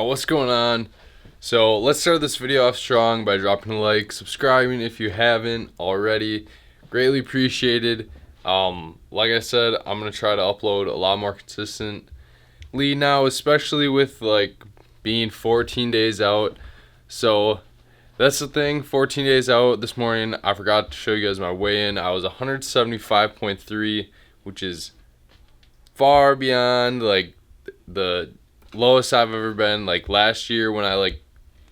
What's going on? So let's start this video off strong by dropping a like, subscribing if you haven't already. Greatly appreciated. Like I said, I'm gonna try to upload a lot more consistently now, especially with like being 14 days out. So that's the thing, 14 days out. This morning I forgot to show you guys my weigh-in. I was 175.3, which is far beyond like the lowest I've ever been. Like last year when I like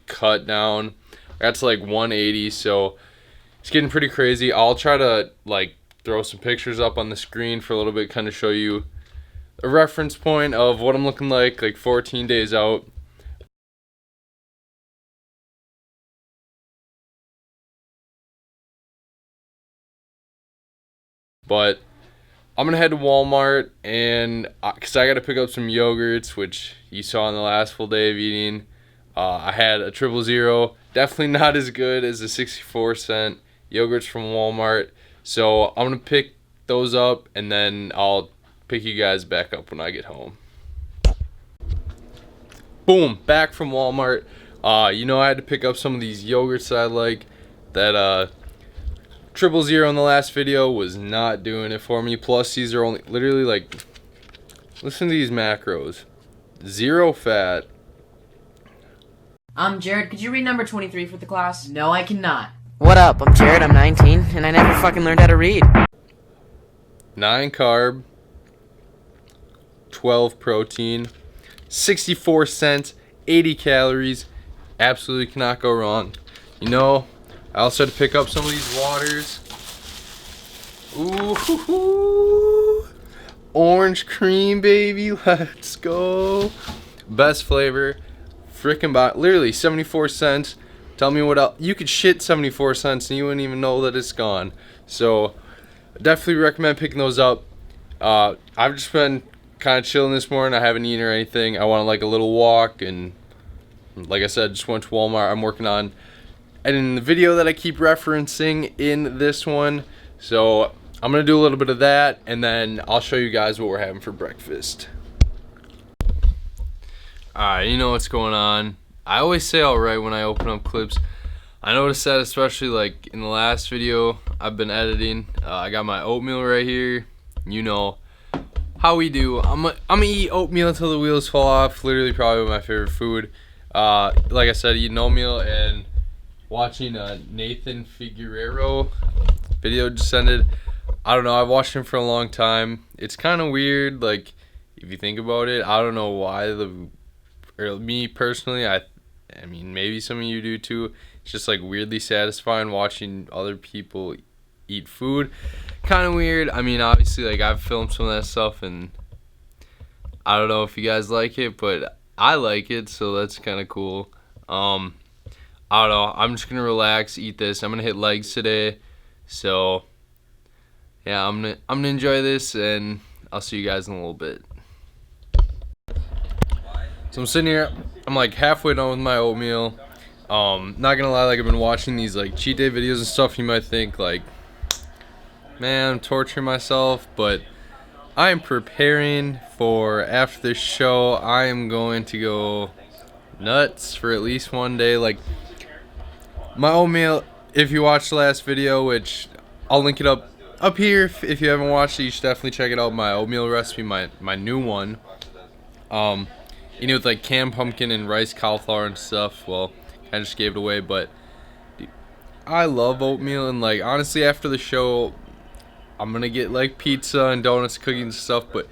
cut down, I got to like 180, so it's getting pretty crazy. I'll try to like throw some pictures up on the screen for a little bit, kind of show you a reference point of what I'm looking like 14 days out. But I'm gonna head to Walmart and because I gotta pick up some yogurts, which you saw in the last full day of eating. I had a 000, definitely not as good as the 64-cent yogurts from Walmart. So I'm gonna pick those up and then I'll pick you guys back up when I get home. Boom, back from Walmart. I had to pick up some of these yogurts that I like. That 000 in the last video was not doing it for me. Plus these are only literally like, listen to these macros. 0 fat. Jared, could you read number 23 for the class? No, I cannot. What up? I'm Jared, I'm 19, and I never fucking learned how to read. 9 carb, 12 protein, 64 cents, 80 calories. Absolutely cannot go wrong. I also had to pick up some of these waters. Ooh, orange cream, baby. Let's go. Best flavor. Freaking literally 74 cents. Tell me what else. You could shit 74 cents and you wouldn't even know that it's gone. So definitely recommend picking those up. I've just been kind of chilling this morning. I haven't eaten or anything. I want like a little walk, and like I said, just went to Walmart. I'm working on editing the video that I keep referencing in this one. So I'm gonna do a little bit of that, and then I'll show you guys what we're having for breakfast. Alright, you know what's going on. I always say alright when I open up clips. I noticed that especially like in the last video I've been editing. I got my oatmeal right here. You know how we do. I'm gonna eat oatmeal until the wheels fall off. Literally probably my favorite food. Like I said, eating oatmeal and watching a Nathan Figueroa video just ended. I don't know, I've watched him for a long time. It's kind of weird, like if you think about it. I don't know why me personally, I mean maybe some of you do too. It's just like weirdly satisfying watching other people eat food. Kind of weird. I mean obviously like I've filmed some of that stuff and I don't know if you guys like it, but I like it, so that's kind of cool. I don't know, I'm just gonna relax, eat this. I'm gonna hit legs today, so yeah, I'm gonna enjoy this, and I'll see you guys in a little bit. So I'm sitting here, I'm like halfway done with my oatmeal. Not gonna lie, like I've been watching these like cheat day videos and stuff. You might think like, man, I'm torturing myself, but I am preparing for after this show. I am going to go nuts for at least one day. Like my oatmeal, if you watched the last video, which I'll link it up here if you haven't watched it, you should definitely check it out. My oatmeal recipe, my new one. With like canned pumpkin and rice cauliflower and stuff. Well, I just gave it away, but dude, I love oatmeal, and like honestly after the show I'm gonna get like pizza and donuts, cookies and stuff, but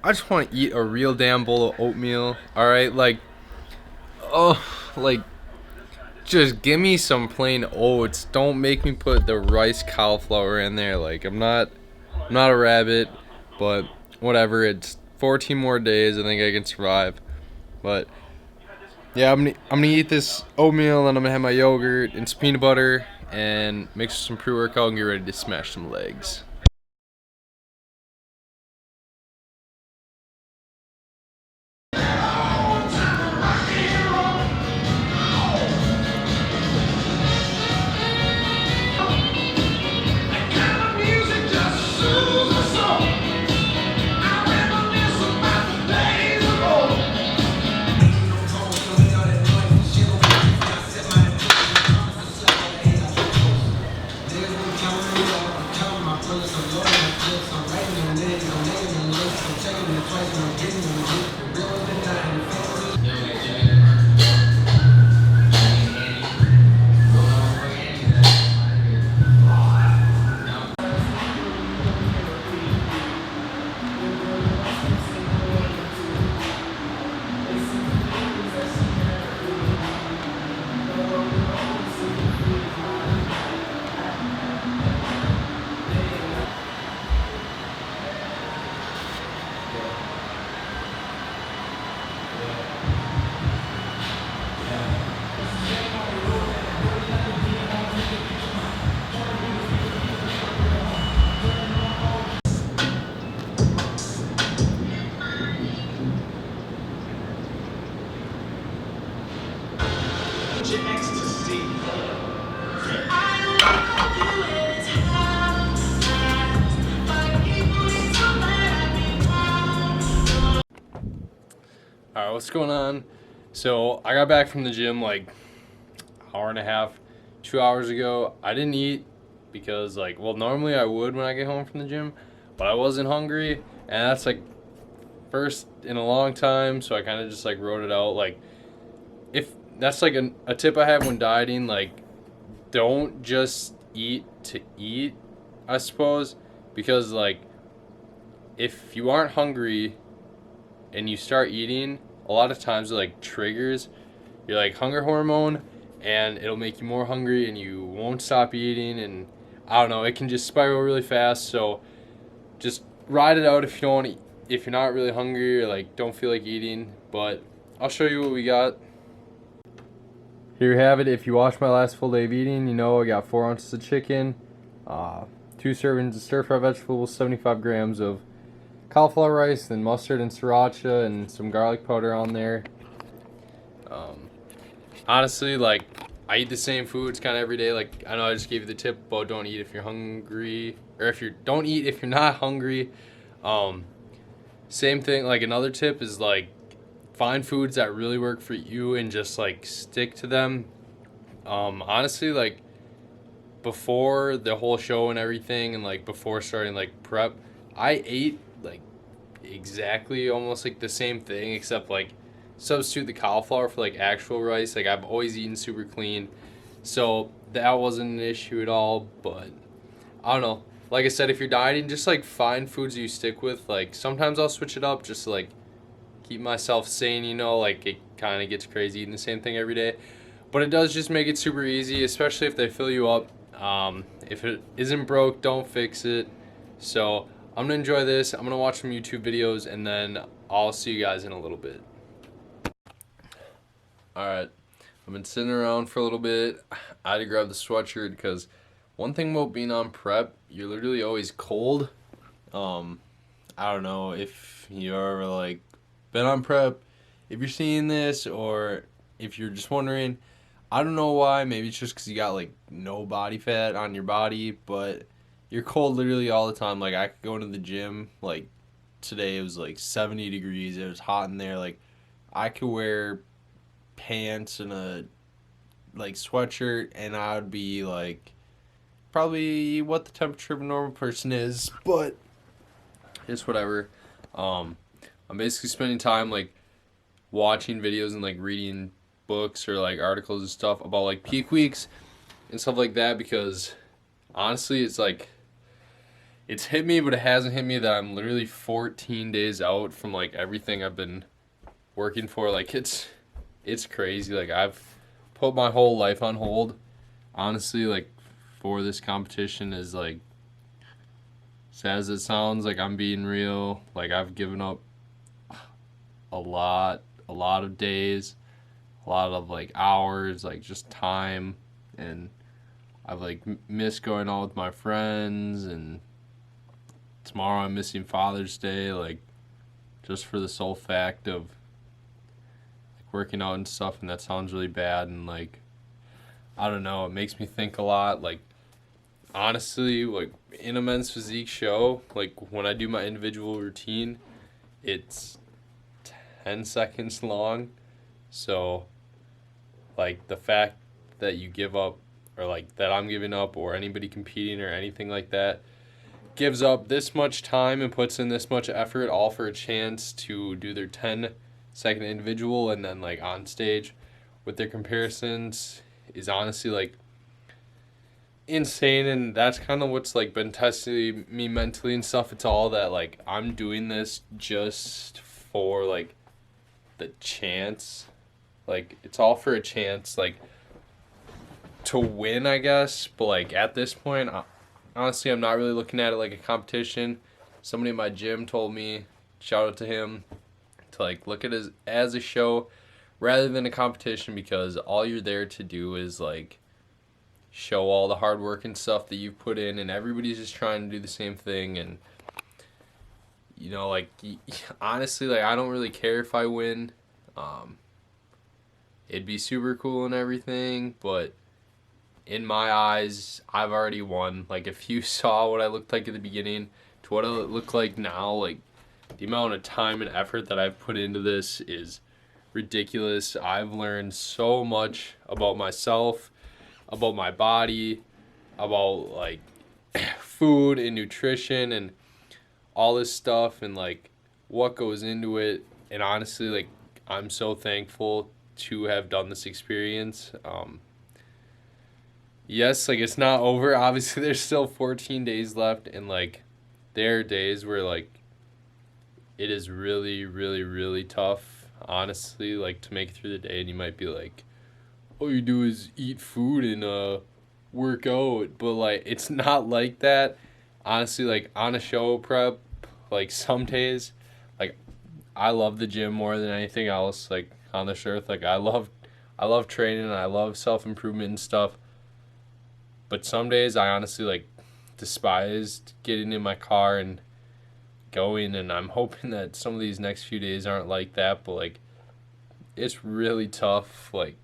I just want to eat a real damn bowl of oatmeal. Alright, like just give me some plain oats. Don't make me put the rice cauliflower in there. Like I'm not a rabbit, but whatever. It's 14 more days. I think I can survive. But yeah, I'm gonna eat this oatmeal, and I'm gonna have my yogurt and some peanut butter and mix with some pre-workout and get ready to smash some legs. Alright, what's going on? So I got back from the gym like hour and a half, 2 hours ago. I didn't eat because normally I would when I get home from the gym, but I wasn't hungry, and that's like first in a long time, so I kind of just like wrote it out. Like, if that's like a tip I have when dieting, like don't just eat to eat, I suppose, because like if you aren't hungry and you start eating, a lot of times it like triggers your like hunger hormone, and it'll make you more hungry and you won't stop eating, and I don't know, it can just spiral really fast. So just ride it out if you don't want to, if you're not really hungry or like don't feel like eating. But I'll show you what we got. Here you have it. If you watched my last full day of eating, you know I got 4 ounces of chicken, 2 servings of stir-fry vegetables, 75 grams of cauliflower rice, then mustard and sriracha, and some garlic powder on there. Honestly, like, I eat the same foods kind of every day. Like, I know I just gave you the tip about don't eat if you're hungry, or don't eat if you're not hungry. Same thing, like another tip is like find foods that really work for you and just like stick to them. Honestly, like before the whole show and everything, and like before starting like prep, I ate like exactly almost like the same thing, except like substitute the cauliflower for like actual rice. Like, I've always eaten super clean, so that wasn't an issue at all. But I don't know, like I said, if you're dieting, just like find foods you stick with. Like, sometimes I'll switch it up just to like keep myself sane, you know. Like, it kind of gets crazy eating the same thing every day, but it does just make it super easy, especially if they fill you up. If it isn't broke, don't fix it. So I'm gonna enjoy this, I'm gonna watch some YouTube videos, and then I'll see you guys in a little bit. Alright, I've been sitting around for a little bit. I had to grab the sweatshirt because one thing about being on prep, you're literally always cold. I don't know if you ever like been on prep, if you're seeing this, or if you're just wondering. I don't know why, maybe it's just because you got like no body fat on your body, but you're cold literally all the time. Like, I could go into the gym, like today it was like 70 degrees, it was hot in there. Like, I could wear pants and a like sweatshirt and I would be like probably what the temperature of a normal person is, but it's whatever. I'm basically spending time like watching videos and like reading books or like articles and stuff about like peak weeks and stuff like that, because honestly it's like it's hit me, but it hasn't hit me that I'm literally 14 days out from like everything I've been working for. Like, it's crazy. Like, I've put my whole life on hold, honestly, like for this competition. Is like, sad as it sounds, like I'm being real. Like, I've given up a lot of days, a lot of like hours, like just time, and I've like missed going out with my friends, and tomorrow I'm missing Father's Day, like just for the sole fact of like working out and stuff. And that sounds really bad, and like I don't know, it makes me think a lot. Like, honestly, like in a men's physique show, like when I do my individual routine, it's 10 seconds long. So like the fact that you give up, or like that I'm giving up, or anybody competing or anything like that gives up this much time and puts in this much effort, all for a chance to do their 10-second individual and then like on stage with their comparisons, is honestly like insane. And that's kind of what's like been testing me mentally and stuff. It's all that like I'm doing this just for like the chance, like it's all for a chance like to win, I guess. But like at this point, honestly, I'm not really looking at it like a competition. Somebody in my gym told me, shout out to him, to like look at it as a show rather than a competition, because all you're there to do is like show all the hard work and stuff that you've put in, and everybody's just trying to do the same thing. And you know, like honestly, like I don't really care if I win. it'd be super cool and everything, but in my eyes, I've already won. Like, if you saw what I looked like at the beginning to what I look like now, like, the amount of time and effort that I've put into this is ridiculous. I've learned so much about myself, about my body, about, like, food and nutrition and all this stuff and, like, what goes into it. And honestly, like, I'm so thankful to have done this experience. Yes, like, it's not over. Obviously, there's still 14 days left, and, like, there are days where, like, it is really, really, really tough, honestly, like, to make it through the day, and you might be like, all you do is eat food and work out, but, like, it's not like that. Honestly, like, on a show prep, like, some days, like, I love the gym more than anything else, like, on this earth. Like, I love training, and I love self-improvement and stuff. But some days I honestly, like, despised getting in my car and going, and I'm hoping that some of these next few days aren't like that, but, like, it's really tough. Like,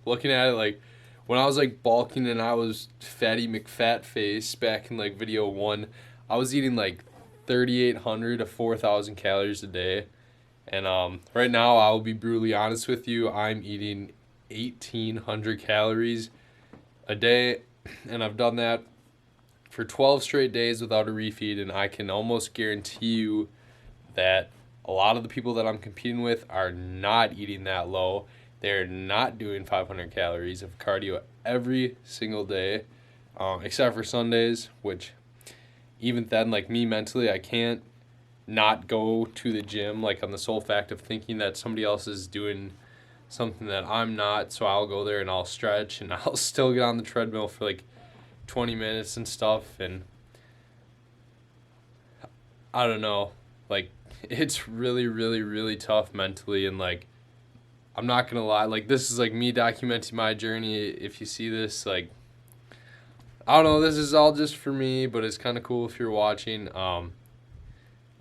looking at it, like, when I was, like, bulking and I was Fatty McFatface back in, like, video 1, I was eating, like, 3,800 to 4,000 calories a day. And right now, I will be brutally honest with you, I'm eating 1,800 calories a day, and I've done that for 12 straight days without a refeed, and I can almost guarantee you that a lot of the people that I'm competing with are not eating that low. They're not doing 500 calories of cardio every single day, except for Sundays, which even then, like, me mentally, I can't not go to the gym, like, on the sole fact of thinking that somebody else is doing something that I'm not, so I'll go there and I'll stretch and I'll still get on the treadmill for like 20 minutes and stuff, and I don't know, like, it's really, really, really tough mentally, and, like, I'm not gonna lie, like, this is, like, me documenting my journey. If you see this, like, I don't know, this is all just for me, but it's kind of cool if you're watching. I'm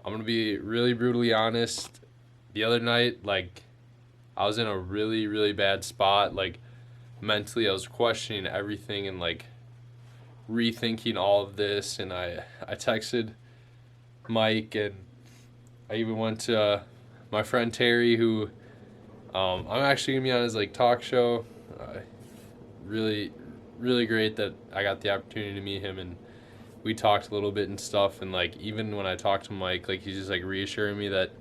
gonna be really brutally honest. The other night, like, I was in a really, really bad spot. Like, mentally, I was questioning everything and, like, rethinking all of this. And I texted Mike, and I even went to my friend Terry, who I'm actually going to be on his, like, talk show. Really, really great that I got the opportunity to meet him, and we talked a little bit and stuff. And, like, even when I talked to Mike, like, he's just, like, reassuring me that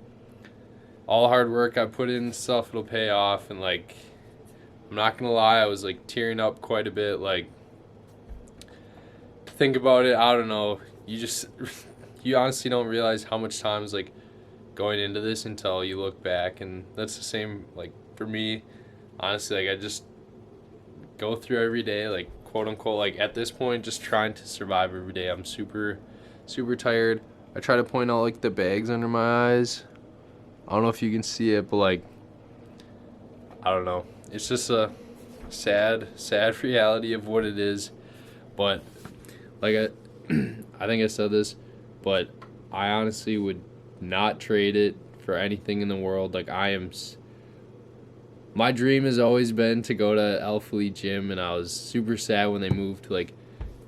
all the hard work I put in stuff, it'll pay off. And, like, I'm not gonna lie, I was, like, tearing up quite a bit. Like, to think about it, I don't know, you honestly don't realize how much time is, like, going into this until you look back. And that's the same, like, for me, honestly. Like, I just go through every day, like, quote unquote, like, at this point, just trying to survive every day. I'm super, super tired. I try to point out, like, the bags under my eyes. I don't know if you can see it, but, like, I don't know. It's just a sad, sad reality of what it is. But, like, I think I said this, but I honestly would not trade it for anything in the world. Like, my dream has always been to go to Alphalete gym, and I was super sad when they moved to, like,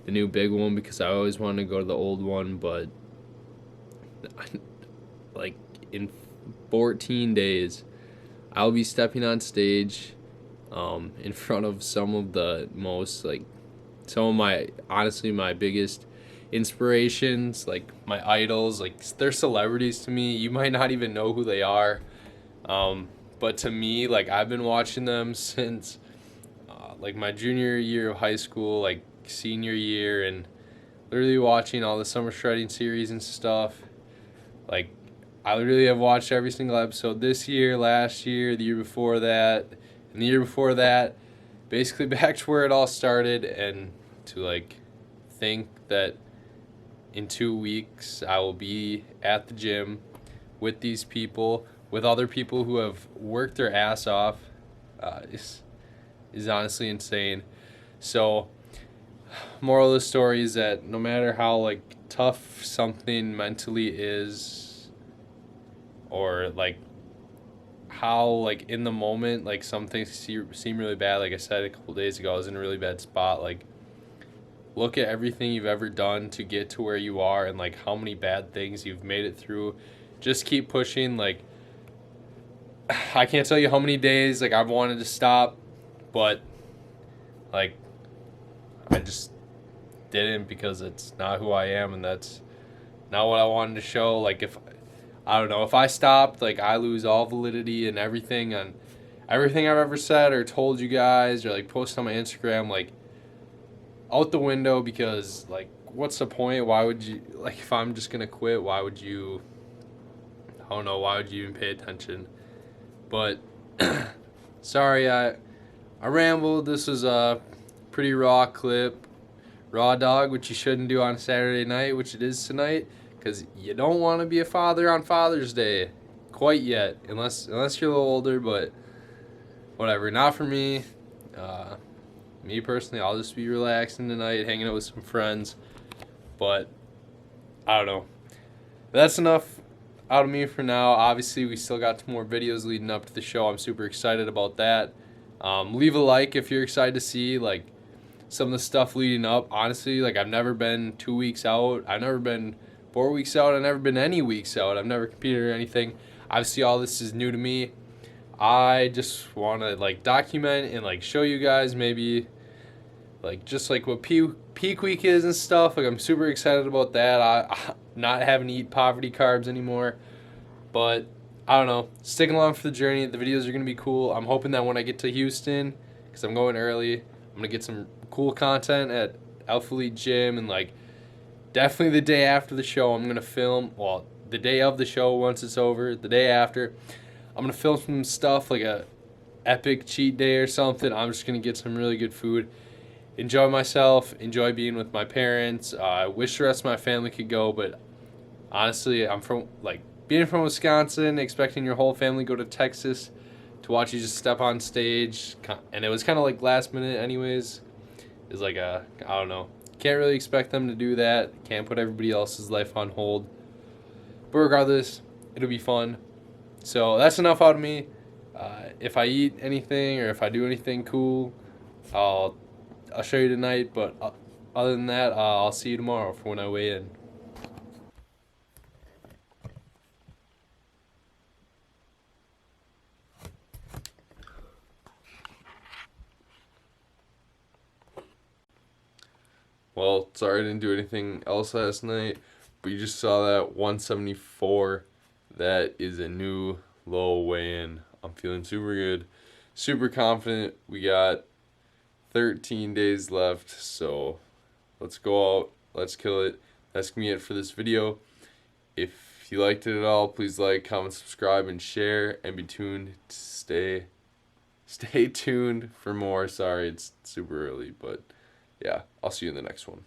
the new big one, because I always wanted to go to the old one. But, like, in 14 days, I'll be stepping on stage in front of some of the most, like, some of my, honestly, my biggest inspirations, like, my idols. Like, they're celebrities to me. You might not even know who they are, but to me, like, I've been watching them since like, my junior year of high school, like, senior year, and literally watching all the summer shredding series and stuff. Like, I literally have watched every single episode this year, last year, the year before that, and the year before that, basically back to where it all started. And to, like, think that in 2 weeks I will be at the gym with these people, with other people who have worked their ass off, is honestly insane. So, moral of the story is that no matter how, like, tough something mentally is, or, like, how like in the moment like some things seem really bad. Like I said a couple days ago, I was in a really bad spot. Like look at everything you've ever done to get to where you are and like how many bad things you've made it through. Just keep pushing. Like I can't tell you how many days like I've wanted to stop, but like I just didn't because it's not who I am and that's not what I wanted to show. Like if I don't know, if I stopped, like I lose all validity and everything on everything I've ever said or told you guys or like posted on my Instagram, like out the window because like what's the point? Why would you like if I'm just gonna quit, why would you I don't know, why would you even pay attention? But sorry I rambled. This was a pretty raw clip. Raw dog, which you shouldn't do on Saturday night, which it is tonight, because you don't want to be a father on Father's Day quite yet, unless you're a little older, but whatever. Not for me. Me personally, I'll just be relaxing tonight, hanging out with some friends, but I don't know. That's enough out of me for now. Obviously, we still got some more videos leading up to the show. I'm super excited about that. Leave a like if you're excited to see, like, some of the stuff leading up. Honestly, like I've never been 2 weeks out. I've never been 4 weeks out. I've never been any weeks out. I've never competed or anything. Obviously, all this is new to me. I just want to like document and like show you guys maybe like just like what peak week is and stuff. Like I'm super excited about that. I not having to eat poverty carbs anymore. But I don't know. Sticking along for the journey. The videos are gonna be cool. I'm hoping that when I get to Houston, because I'm going early, I'm gonna get some cool content at Alphalete gym and like definitely the day after the show I'm gonna film, well the day of the show once it's over, the day after I'm gonna film some stuff like a epic cheat day or something. I'm just gonna get some really good food, enjoy myself, enjoy being with my parents. I wish the rest of my family could go, but honestly I'm from like being from Wisconsin, expecting your whole family to go to Texas to watch you just step on stage, and it was kind of like last minute anyways. Is like I don't know. Can't really expect them to do that. Can't put everybody else's life on hold. But regardless, it'll be fun. So that's enough out of me. If I eat anything or if I do anything cool, I'll show you tonight. But other than that, I'll see you tomorrow for when I weigh in. Well, sorry I didn't do anything else last night, but you just saw that 174. That is a new low weigh-in. I'm feeling super good, super confident. We got 13 days left, so let's go out, let's kill it. That's going to be it for this video. If you liked it at all, please like, comment, subscribe, and share, and be tuned to stay tuned for more. Sorry, it's super early, but yeah, I'll see you in the next one.